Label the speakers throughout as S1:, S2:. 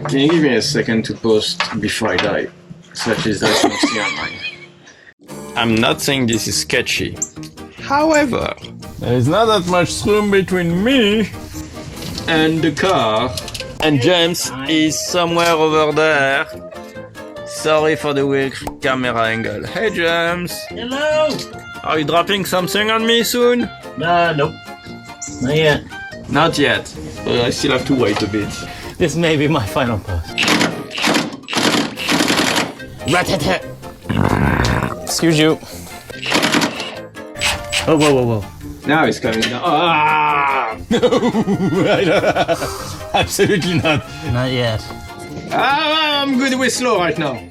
S1: Can you give me a second to post before I die? Such as that you see online. I'm not saying this is sketchy. However, there is not that much room between me and the car. And James is somewhere over there. Sorry for the weird camera angle. Hey James!
S2: Hello!
S1: Are you dropping something on me soon?
S2: Nope. Not yet.
S1: Not yet. I still have to wait a bit.
S2: This may be my final post. Rat-tat-tat! Excuse you. Oh, whoa.
S1: Now it's coming down. Ah!
S2: No! Absolutely not. Not yet.
S1: I'm good with slow right now.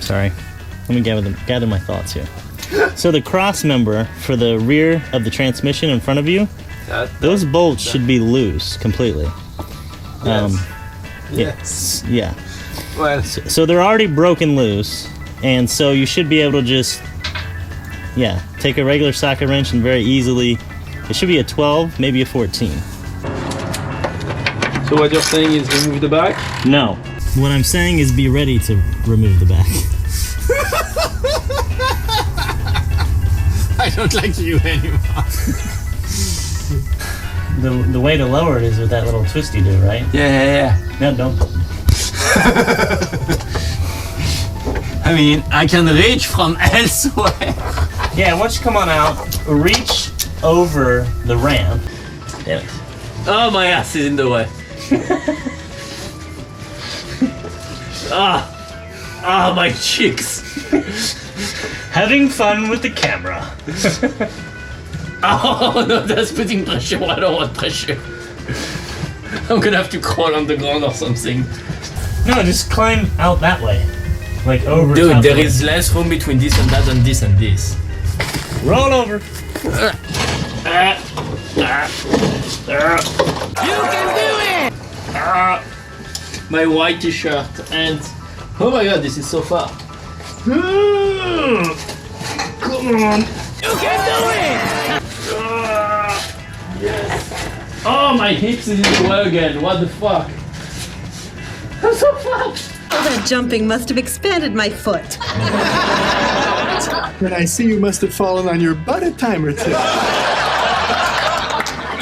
S2: Sorry. Let me gather my thoughts here. So the cross member for the rear of the transmission in front of you, those bolts should be loose completely.
S1: Yes.
S2: Yeah.
S1: Well,
S2: so they're already broken loose, and so you should be able to just, take a regular socket wrench and very easily, it should be a 12, maybe a 14.
S1: so what you're saying is remove the back?
S2: No. What I'm saying is be ready to remove the back.
S1: I don't like you anymore.
S2: The way to lower it is with that little twist you do, right?
S1: Yeah.
S2: No, don't.
S1: I mean, I can reach from elsewhere.
S2: Yeah, once you come on out, reach over the ramp. Damn it.
S1: Oh, my ass is in the way. My cheeks.
S2: Having fun with the camera.
S1: Oh no, that's putting pressure. I don't want pressure. I'm gonna have to crawl on the ground or something.
S2: No, just climb out that way. Like over.
S1: Dude, there is less room between this and that than this and this.
S2: Roll over.
S1: You can do it! My white t-shirt and... Oh my god, this is so far. Come on. You can do it! Yes. Oh, my hips is in the way again. What the fuck? I'm so fat.
S3: Oh, that jumping must have expanded my foot.
S4: And I see you must have fallen on your butt a time or two.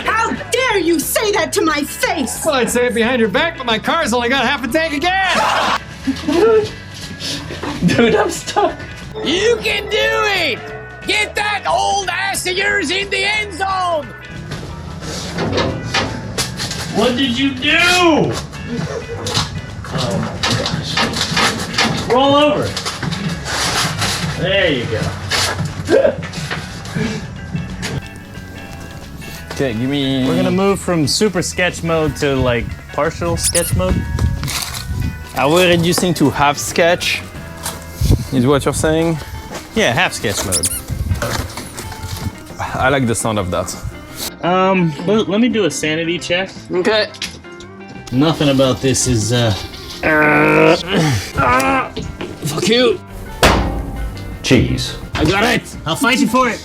S3: How dare you say that to my face?
S4: Well, I'd say it behind your back, but my car's only got half a tank of gas.
S1: Dude, I'm stuck.
S5: You can do it! Get that old ass of yours in the end zone!
S2: What did you do? Oh my gosh. Roll over. There you go.
S1: Okay, give me...
S2: We're gonna move from super sketch mode to like partial sketch mode.
S1: Are we reducing to half sketch? Is what you're saying?
S2: Yeah, half sketch mode.
S1: I like the sound of that.
S2: Let me do a sanity check.
S1: Okay.
S2: Nothing about this is,
S1: Fuck you.
S2: cheese.
S1: I got it.
S2: I'll fight you for it.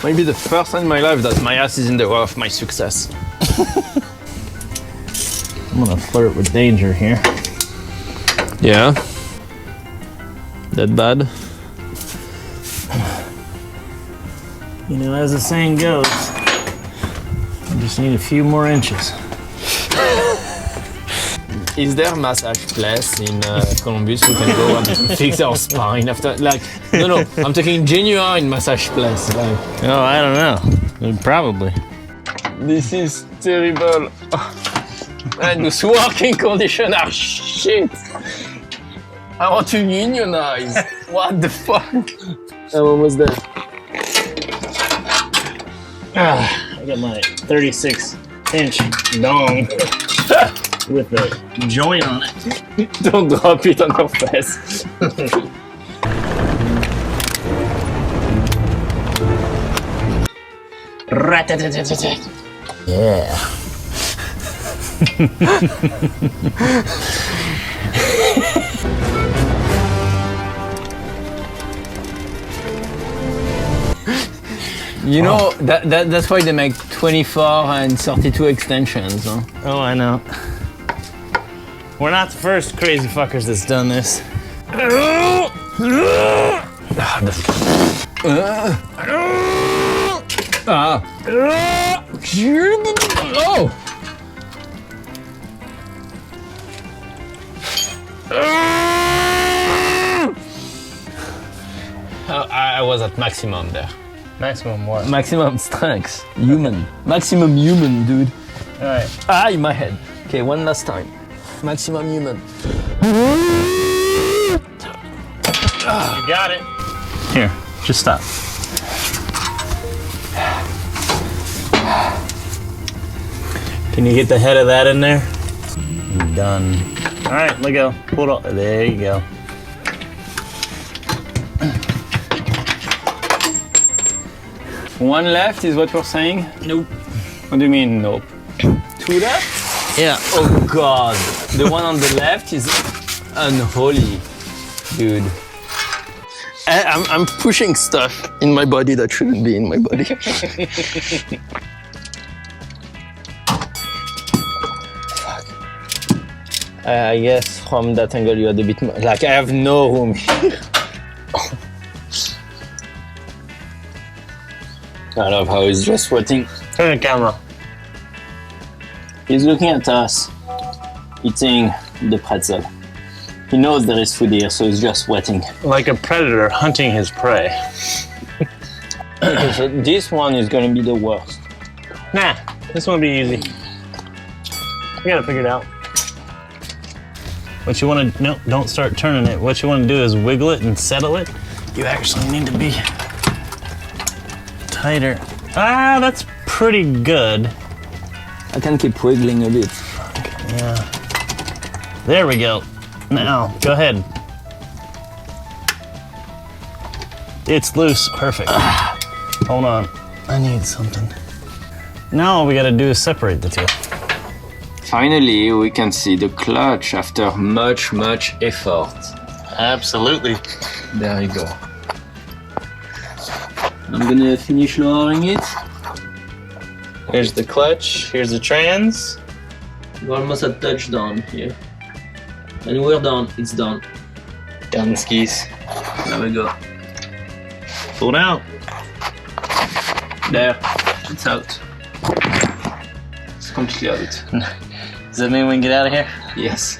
S1: Maybe the first time in my life that my ass is in the way of my success.
S2: I'm gonna flirt with danger here.
S1: Yeah. That bad?
S2: You know, as the saying goes, you just need a few more inches.
S1: Is there a massage place in Columbus we can go and fix our spine after? Like, no, I'm talking genuine massage place. Like,
S2: Oh, I don't know. Probably.
S1: this is terrible. And this working condition are shit. I want to unionize. What the fuck? I'm almost there.
S2: I got my 36 inch dong with the joint on it.
S1: Don't drop it on your face.
S2: Yeah.
S1: You know, that's why they make 24 and 32 extensions. Huh?
S2: Oh, I know. We're not the first crazy fuckers that's done this.
S1: I was at maximum there.
S2: Maximum what?
S1: Maximum strength. Human. Maximum human, dude.
S2: Alright.
S1: Ah, in my head. Okay, one last time. Maximum human.
S2: You got it. Here, just stop. Can you get the head of that in there? Done. Alright, let go. Pull it off. There you go.
S1: One left is what we're saying?
S2: Nope.
S1: What do you mean, nope? Two left?
S2: Yeah.
S1: Oh god. The one on the left is unholy, dude. I'm pushing stuff in my body that shouldn't be in my body. I guess from that angle you had a bit more, like I have no room here. I love how he's just sweating.
S2: Turn the camera.
S1: He's looking at us, eating the pretzel. He knows there is food here, so he's just sweating.
S2: Like a predator hunting his prey.
S1: Okay, so this one is gonna be the worst.
S2: Nah, this one will be easy. We got it figured out. What you want to, no, don't start turning it. What you want to do is wiggle it and settle it. You actually need to be tighter. Ah, that's pretty good.
S1: I can keep wiggling a bit.
S2: Yeah. There we go. Now, go ahead. It's loose. Perfect. Hold on. I need something. Now all we gotta do is separate the two.
S1: Finally, we can see the clutch after much effort.
S2: Absolutely.
S1: There you go. I'm gonna finish lowering it.
S2: Here's the clutch. Here's the trans.
S1: We're almost at touchdown here. And we're done. It's done.
S2: Done skis.
S1: There we go.
S2: Pull it out.
S1: There. It's out. It's completely out.
S2: Does that mean we can get out of here?
S1: Yes.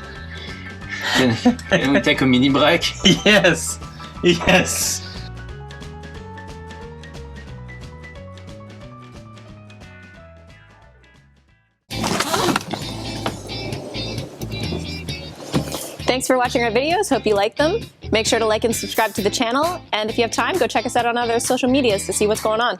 S1: Can we take a mini break?
S2: Yes. Yes.
S6: Thanks for watching our videos. Hope you like them. Make sure to like and subscribe to the channel. And if you have time, go check us out on other social medias to see what's going on.